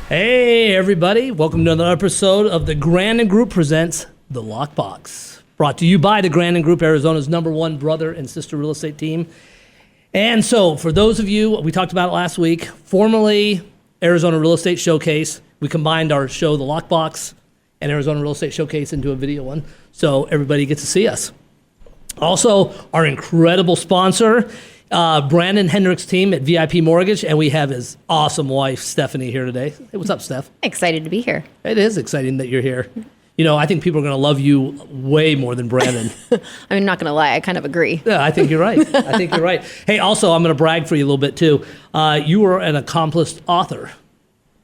Hey, everybody. Welcome to another episode of the Grandon Group presents The Lockbox. Brought to you by the Grandon Group, Arizona's #1 brother and sister real estate team. And so, for those of you, we talked about it last week, formerly Arizona Real Estate Showcase. We combined our show, The Lockbox, and Arizona Real Estate Showcase into a video one, so everybody gets to see us. Also, our incredible sponsor, Brandon Hendrick's team at VIP Mortgage, and we have his awesome wife, Stephanie, here today. Hey, what's up, Steph? Excited to be here. It is exciting that you're here. You know, I think people are going to love you way more than Brandon. I'm not going to lie, I kind of agree. Yeah, I think you're right. I think you're right. Hey, also, I'm going to brag for you a little bit, too. You were an accomplished author.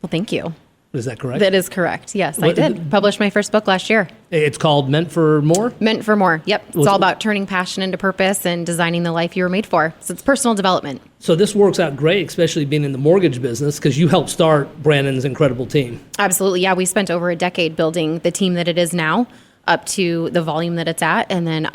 Well, thank you. Is that correct? That is correct. Yes, I did. Published my first book last year. It's called Meant for More? Meant for More. Yep. It's all about turning passion into purpose and designing the life you were made for. So it's personal development. So this works out great, especially being in the mortgage business, because you helped start Brandon's incredible team. Absolutely. Yeah, we spent over a decade building the team that it is now up to the volume that it's at. And then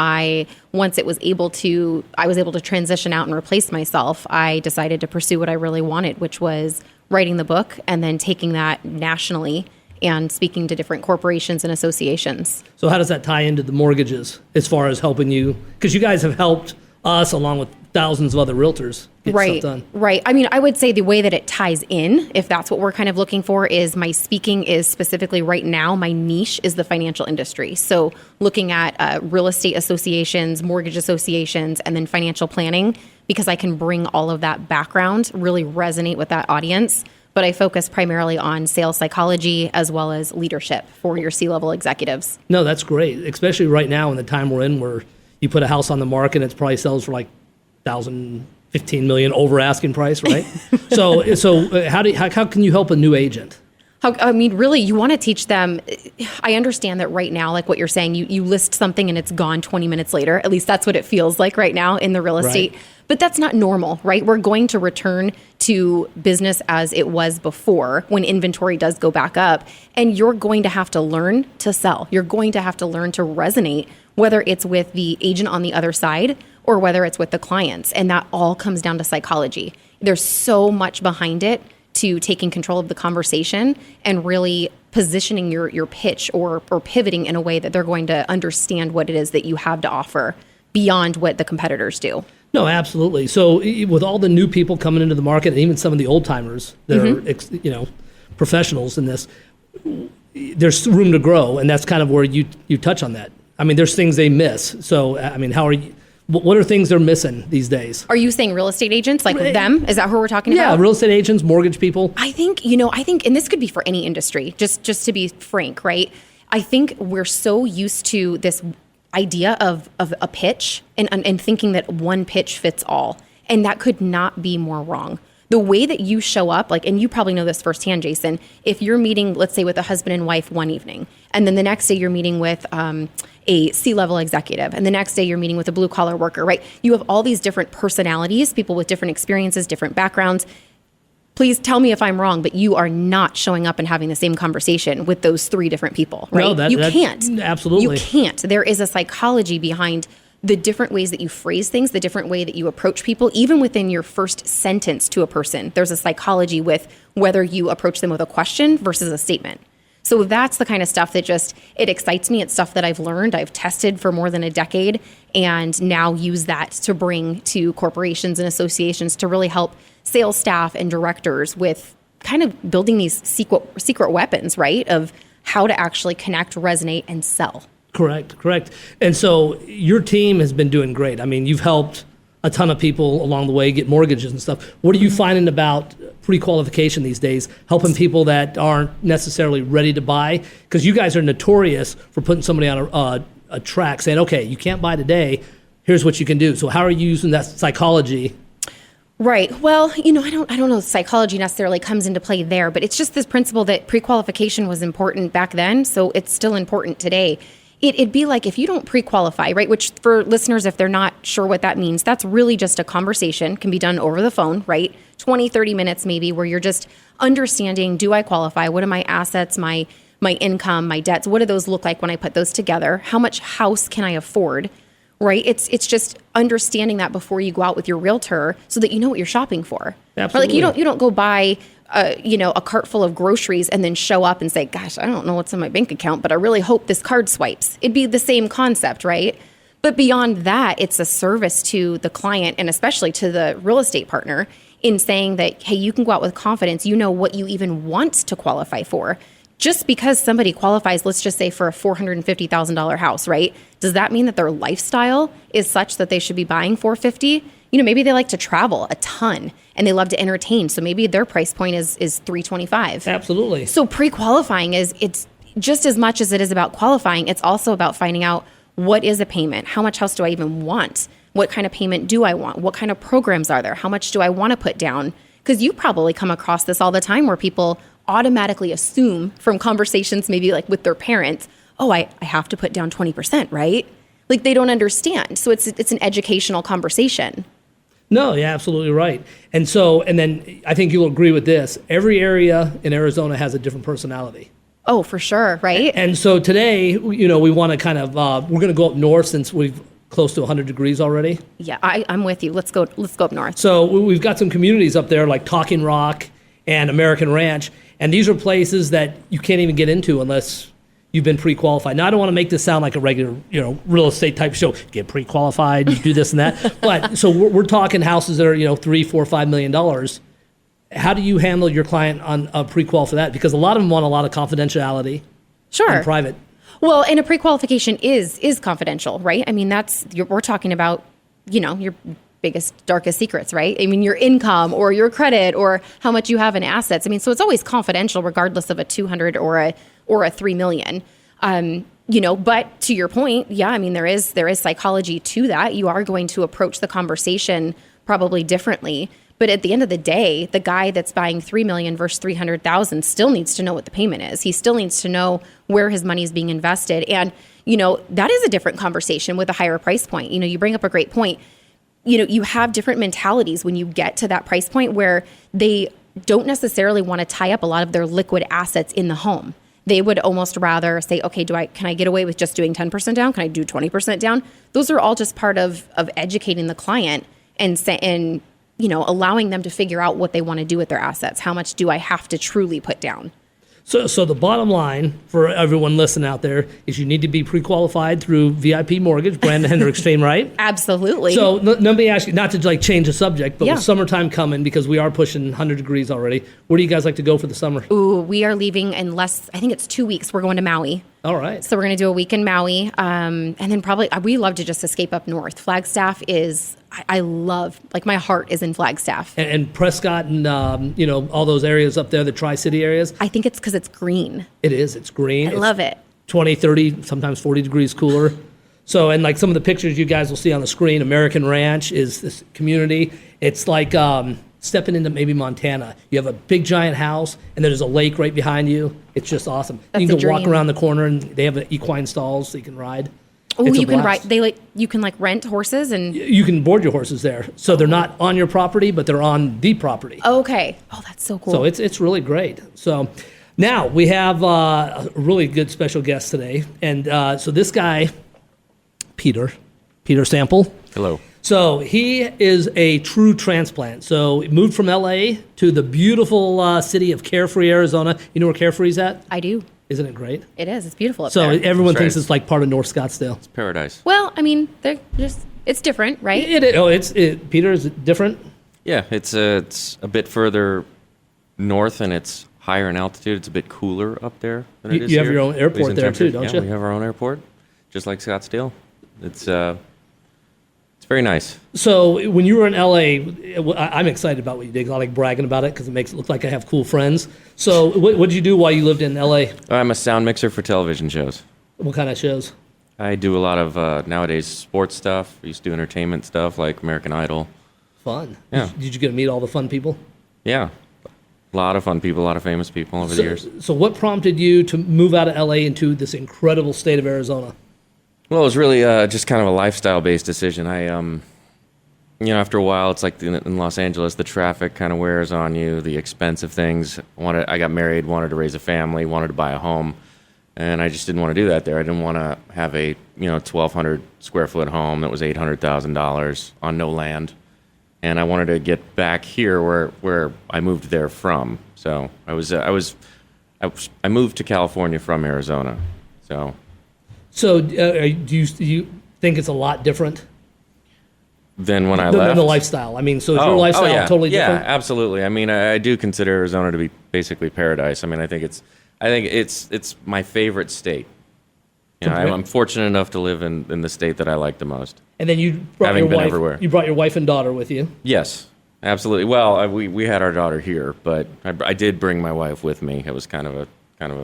once I was able to transition out and replace myself, I decided to pursue what I really wanted, which was writing the book and then taking that nationally and speaking to different corporations and associations. So how does that tie into the mortgages as far as helping you? Because you guys have helped us along with thousands of other realtors get stuff done. Right. I mean, I would say the way that it ties in, if that's what we're kind of looking for, is my speaking is specifically right now, my niche is the financial industry. So looking at real estate associations, mortgage associations, and then financial planning, because I can bring all of that background, really resonate with that audience. But I focus primarily on sales psychology as well as leadership for your C-level executives. No, that's great, especially right now in the time we're in where you put a house on the market and it probably sells for like $1,000, $15 million over asking price, right? so how can you help a new agent? Really, you want to teach them. I understand that right now, like what you're saying, you list something and it's gone 20 minutes later. At least that's what it feels like right now in the real estate. Right. But that's not normal, right? We're going to return to business as it was before when inventory does go back up. And you're going to have to learn to sell. You're going to have to learn to resonate, whether it's with the agent on the other side or whether it's with the clients. And that all comes down to psychology. There's so much behind it to taking control of the conversation and really positioning your pitch or pivoting in a way that they're going to understand what it is that you have to offer beyond what the competitors do. No, absolutely. So with all the new people coming into the market and even some of the old timers that are professionals in this, there's room to grow, and that's kind of where you touch on that. I mean, there's things they miss. So, I mean, what are things they're missing these days? Are you saying real estate agents, like them? Is that who we're talking about? Yeah, real estate agents, mortgage people. I think, and this could be for any industry, just to be frank, right? I think we're so used to this idea of a pitch and thinking that one pitch fits all. And that could not be more wrong. The way that you show up, and you probably know this firsthand, Jason, if you're meeting, let's say, with a husband and wife one evening, and then the next day you're meeting with a C-level executive, and the next day you're meeting with a blue-collar worker, right? You have all these different personalities, people with different experiences, different backgrounds. Please tell me if I'm wrong, but you are not showing up and having the same conversation with those three different people, right? No, you can't. Absolutely. You can't. There is a psychology behind the different ways that you phrase things, the different way that you approach people, even within your first sentence to a person. There's a psychology with whether you approach them with a question versus a statement. So that's the kind of stuff that it excites me. It's stuff that I've learned, I've tested for more than a decade, and now use that to bring to corporations and associations to really help sales staff and directors with kind of building these secret weapons, right, of how to actually connect, resonate, and sell. Correct. And so your team has been doing great. I mean, you've helped a ton of people along the way get mortgages and stuff. What are you finding about pre-qualification these days, helping people that aren't necessarily ready to buy? Because you guys are notorious for putting somebody on a track saying, okay, you can't buy today, here's what you can do. So how are you using that psychology? Right. Well, I don't know if psychology necessarily comes into play there, but it's just this principle that pre-qualification was important back then, so it's still important today. It'd be like if you don't pre-qualify, right, which for listeners, if they're not sure what that means, that's really just a conversation, can be done over the phone, right? 20, 30 minutes maybe, where you're just understanding, do I qualify? What are my assets, my income, my debts? What do those look like when I put those together? How much house can I afford? right? It's just understanding that before you go out with your realtor so that you know what you're shopping for. Absolutely. Or like you don't go buy a cart full of groceries and then show up and say, gosh, I don't know what's in my bank account, but I really hope this card swipes. It'd be the same concept, right? But beyond that, it's a service to the client and especially to the real estate partner in saying that, hey, you can go out with confidence. You know what you even want to qualify for. Just because somebody qualifies, let's just say for a $450,000 house, right? Does that mean that their lifestyle is such that they should be buying $450,000? Maybe they like to travel a ton and they love to entertain. So maybe their price point is $325,000. Absolutely. So pre-qualifying it's just as much as it is about qualifying. It's also about finding out what is a payment? How much house do I even want? What kind of payment do I want? What kind of programs are there? How much do I want to put down? Because you probably come across this all the time where people automatically assume from conversations maybe like with their parents, oh, I have to put down 20%, right? Like they don't understand. So it's an educational conversation. No, you're absolutely right. And then I think you'll agree with this. Every area in Arizona has a different personality. Oh, for sure, right? And so today, we want to kind of, we're going to go up north since we've close to 100 degrees already. Yeah, I'm with you. Let's go up north. So we've got some communities up there like Talking Rock and American Ranch. And these are places that you can't even get into unless you've been pre-qualified. Now, I don't want to make this sound like a regular, real estate type show. Get pre-qualified, you do this and that. But so we're talking houses that are, $3, $4, $5 million. How do you handle your client on a pre-qual for that? Because a lot of them want a lot of confidentiality. Sure. And private. Well, and a pre-qualification is confidential, right? I mean, we're talking about, your biggest, darkest secrets, right? I mean, your income or your credit or how much you have in assets. I mean, so it's always confidential regardless of a 200 or a 3 million. But to your point, yeah, I mean, there is psychology to that. You are going to approach the conversation probably differently. But at the end of the day, the guy that's buying 3 million versus 300,000 still needs to know what the payment is. He still needs to know where his money is being invested. And, that is a different conversation with a higher price point. You bring up a great point. You have different mentalities when you get to that price point where they don't necessarily want to tie up a lot of their liquid assets in the home. They would almost rather say, okay, can I get away with just doing 10% down? Can I do 20% down? Those are all just part of educating the client and allowing them to figure out what they want to do with their assets. How much do I have to truly put down? So the bottom line for everyone listening out there is you need to be pre-qualified through VIP Mortgage, Brandon Hendricks team, right? Absolutely. So let me ask you, not to change the subject, but Yeah. with summertime coming, because we are pushing 100 degrees already, where do you guys like to go for the summer? Ooh, we are leaving in I think it's 2 weeks. We're going to Maui. All right. So we're going to do a week in Maui. And then probably, we love to just escape up north. Flagstaff is, I love, my heart is in Flagstaff. And Prescott and, all those areas up there, the Tri-City areas? I think it's because it's green. It is. It's green. I love it. 20, 30, sometimes 40 degrees cooler. So, and some of the pictures you guys will see on the screen, American Ranch is this community. It's like stepping into maybe Montana. You have a big giant house, and there's a lake right behind you. It's just awesome. That's you can a dream. walk around the corner, and they have equine stalls so you can ride. Oh, It's a you can blast. ride. You can rent horses and. You can board your horses there. So they're not on your property, but they're on the property. Okay. Oh, that's so cool. So it's really great. So now we have a really good special guest today. And so this guy, Peter Sample. Hello. So he is a true transplant. So he moved from L.A. to the beautiful city of Carefree, Arizona. You know where Carefree's at? I do. Isn't it great? It is. It's beautiful up So there. everyone That's thinks right. it's like part of North Scottsdale. Paradise. Well, I mean, it's different, right? Peter, is it different? Yeah, it's a bit further north and it's higher in altitude. It's a bit cooler up there than it is You have here. your own airport At least in there too, temperature. don't Yeah, you? we have our own airport, just like Scottsdale. It's very nice. So when you were in LA, I'm excited about what you did. I like bragging about it because it makes it look like I have cool friends. So what did you do while you lived in LA? I'm a sound mixer for television shows. What kind of shows? I do a lot of nowadays sports stuff. I used to do entertainment stuff like American Idol. Fun. Yeah. Did you get to meet all the fun people? Yeah, a lot of fun people, a lot of famous people over the years. So what prompted you to move out of LA into this incredible state of Arizona? Well, it was really just kind of a lifestyle-based decision. After a while, it's like in Los Angeles, the traffic kind of wears on you, the expensive things. I got married, wanted to raise a family, wanted to buy a home, And I just didn't want to do that there. I didn't want to have a 1,200 square foot home that was $800,000 on no land. And I wanted to get back here where I moved there from. So I moved to California from Arizona. So do you think it's a lot different than when I than left? the lifestyle? I mean, so is your lifestyle yeah. totally different? Yeah, absolutely. I mean, I do consider Arizona to be basically paradise. I mean, I think it's my favorite state. I'm fortunate enough to live in the state that I like the most. And then you brought Having your been wife. everywhere. You brought your wife and daughter with you. Yes, absolutely. Well, we had our daughter here, but I did bring my wife with me. It was kind of a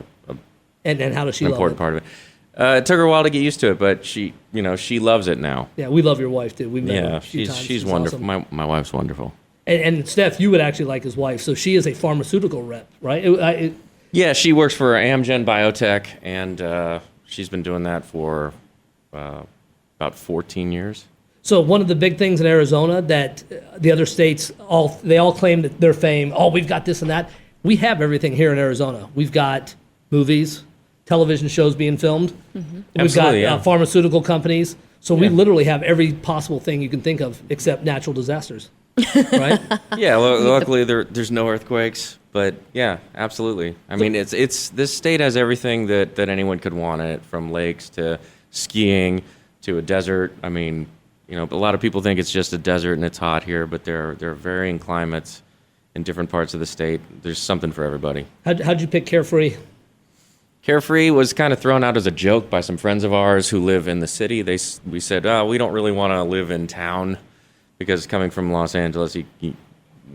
And how does she an love important it? part of it. It took her a while to get used to it, but she loves it now. Yeah, we love your wife too. We've met her Yeah, a few times. she's wonderful. Awesome. My wife's wonderful. And Steph, you would actually like his wife. So she is a pharmaceutical rep, right? Yeah, she works for Amgen Biotech, and she's been doing that for about 14 years. So one of the big things in Arizona that the other states all claim that their fame. Oh, we've got this and that. We have everything here in Arizona. We've got movies, television shows being filmed. Mm-hmm. We've Absolutely, got yeah. Pharmaceutical companies. So we literally have every possible thing you can think of except natural disasters, right? Yeah, luckily there's no earthquakes, but yeah, absolutely. I mean, it's this state has everything that anyone could want in it, from lakes to skiing to a desert. I mean, a lot of people think it's just a desert and it's hot here, but there are varying climates in different parts of the state. There's something for everybody. How'd you pick Carefree? Carefree was kind of thrown out as a joke by some friends of ours who live in the city. We said, we don't really want to live in town, because coming from Los Angeles,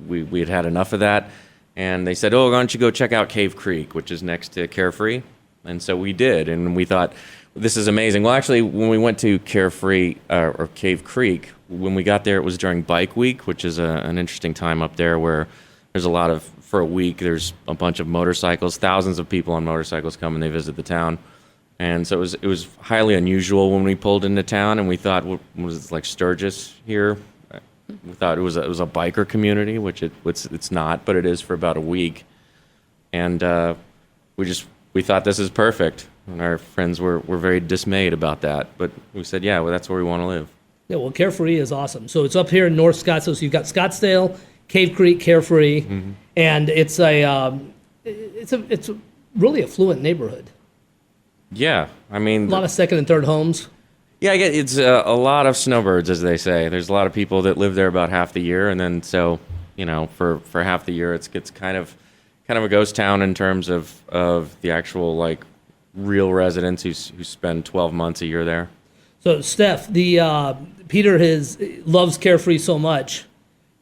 we had had enough of that. And they said, why don't you go check out Cave Creek, which is next to Carefree? And so we did, and we thought, this is amazing. Well, actually, when we went to Carefree, or Cave Creek, when we got there, it was during Bike Week, which is an interesting time up there where there's a lot of, for a week, there's a bunch of motorcycles. Thousands of people on motorcycles come and they visit the town. And so it was highly unusual when we pulled into town, and we thought, was it like Sturgis here? We thought it was a biker community, which it's not, but it is for about a week. And we thought this is perfect. And our friends were very dismayed about that. But we said, yeah, well, that's where we want to live. Yeah, well, Carefree is awesome. So it's up here in North Scottsdale. So you've got Scottsdale, Cave Creek, Carefree, and it's a really affluent neighborhood. Yeah, I mean, A lot of second and third homes. yeah, I get it's a lot of snowbirds, as they say. There's a lot of people that live there about half the year, and then so for half the year, it's kind of a ghost town in terms of the actual like real residents who spend 12 months a year there. So Steph, Peter loves Carefree so much.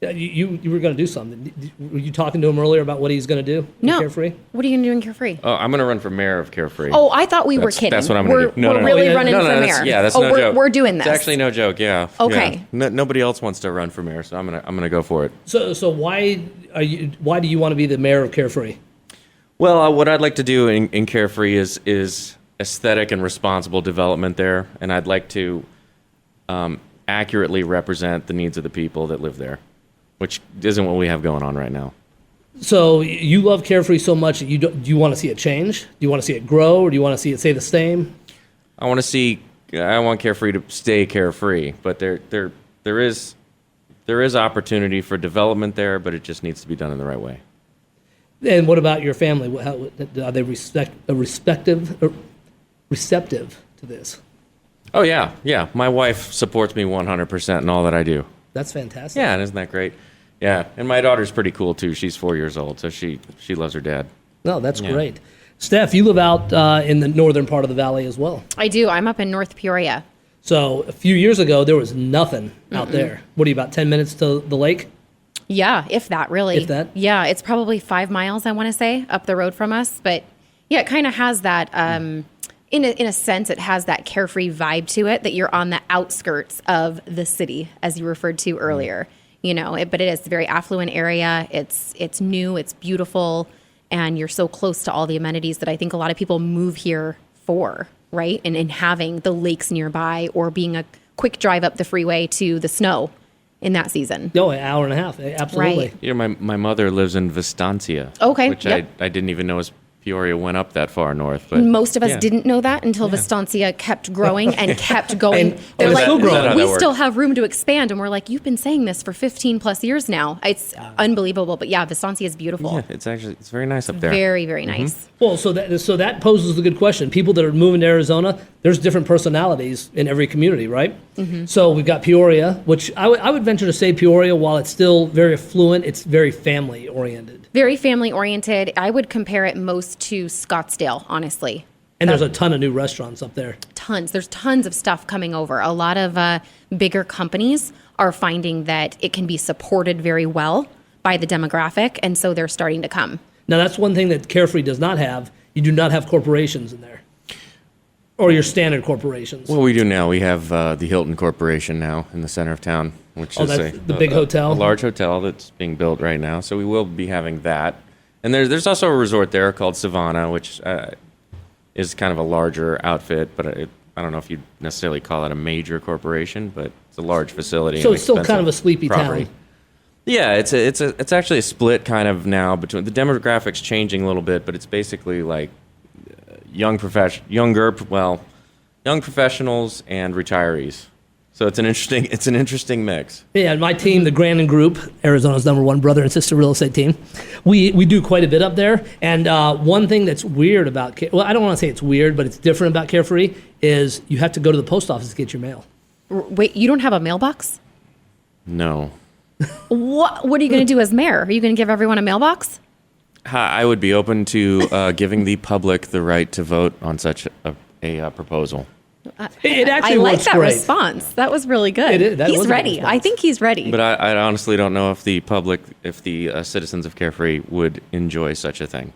You were going to do something. Were you talking to him earlier about what he's going to do in No. Carefree? What are you going to do in Carefree? Oh, I'm going to run for mayor of Carefree. Oh, I thought we were kidding. That's what I'm going to do. We're really running for mayor. That's oh, no joke. We're doing this. It's actually no joke. Yeah. Okay. Yeah. Nobody else wants to run for mayor, so I'm gonna go for it. So why do you want to be the mayor of Carefree? Well, what I'd like to do in Carefree is aesthetic and responsible development there, and I'd like to accurately represent the needs of the people that live there, which isn't what we have going on right now. So you love Carefree so much that do you want to see it change? Do you want to see it grow, or do you want to see it stay the same? I want Carefree to stay carefree, but there is opportunity for development there, but it just needs to be done in the right way. And what about your family? Are they receptive to this? Oh yeah. My wife supports me 100% in all that I do. That's fantastic. Yeah, and isn't that great? Yeah, and my daughter's pretty cool too. She's 4 years old, so she loves her dad. No, that's great. Steph, you live out in the northern part of the valley as well. I do. I'm up in North Peoria. So a few years ago, there was nothing out there. What are you, about 10 minutes to the lake? Yeah, if that, really. If that? Yeah, it's probably 5 miles, I want to say, up the road from us. But yeah, it kind of has that, in a sense, it has that carefree vibe to it, that you're on the outskirts of the city, as you referred to earlier. But it is a very affluent area. It's new, it's beautiful, and you're so close to all the amenities that I think a lot of people move here for, right? And having the lakes nearby, or being a quick drive up the freeway to the snow in that season. Oh, an hour and a half. Absolutely. Right. My mother lives in Vistancia. Okay, Which yep. I didn't even know was Peoria went up that far north. But Most of us yeah. didn't know that until Vistancia kept growing and kept going. They're it's like, still growing. we still have room to expand. And we're like, you've been saying this for 15 plus years now. It's unbelievable. But yeah, Vistancia is beautiful. Yeah, it's very nice up there. Very, very nice. Well, so that poses a good question. People that are moving to Arizona, there's different personalities in every community, right? So we've got Peoria, which I would venture to say Peoria, while it's still very affluent, it's very family oriented. Very family oriented. I would compare it most to Scottsdale, honestly. And there's a ton of new restaurants up there. Tons. There's tons of stuff coming over. A lot of bigger companies are finding that it can be supported very well by the demographic, and so they're starting to come. Now, that's one thing that Carefree does not have. You do not have corporations in there, or your standard corporations. Well, we do now. We have the Hilton Corporation now in the center of town, which is that's the big hotel? a large hotel that's being built right now. So we will be having that. And there's also a resort there called Savannah, which is kind of a larger outfit, but I don't know if you'd necessarily call it a major corporation, but it's a large facility. So and it's still kind expensive of a sleepy property. town. Yeah, it's actually a split kind of now between the demographics changing a little bit, but it's basically like young professionals and retirees. So it's an interesting mix. Yeah, and my team, the Grandon Group, Arizona's #1 brother and sister real estate team, we do quite a bit up there. And one thing that's weird about, I don't want to say it's weird, but it's different about Carefree is you have to go to the post office to get your mail. Wait, you don't have a mailbox? No. What are you going to do as mayor? Are you going to give everyone a mailbox? I would be open to giving the public the right to vote on such a proposal. It actually I like works that great. response. That was really good. That was He's a ready. response. I think he's ready. But I honestly don't know if the citizens of Carefree would enjoy such a thing.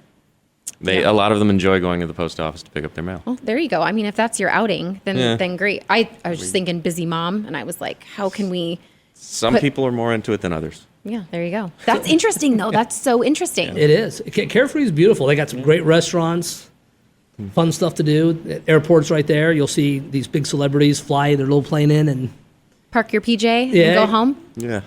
A lot of them enjoy going to the post office to pick up their mail. Well, there you go. I mean, if that's your outing, then great. I was just thinking busy mom, and I was like, how can we... Some people are more into it than others. Yeah, there you go. That's interesting, though. That's so interesting. It is. Carefree is beautiful. They got some great restaurants, fun stuff to do. Airport's right there. You'll see these big celebrities fly their little plane in and... Park your PJ and Yeah. go home. Yeah.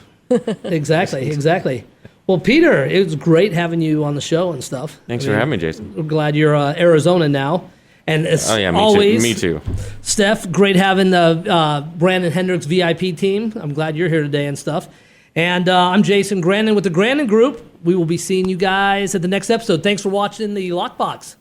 Exactly. Well, Peter, it was great having you on the show and stuff. Thanks for having me, Jason. We're glad you're Arizona now. And as Oh yeah, me always, too. Me too. Steph, great having the Brandon Hendricks VIP team. I'm glad you're here today and stuff. And I'm Jason Grandon with the Grandon Group. We will be seeing you guys at the next episode. Thanks for watching the Lockbox.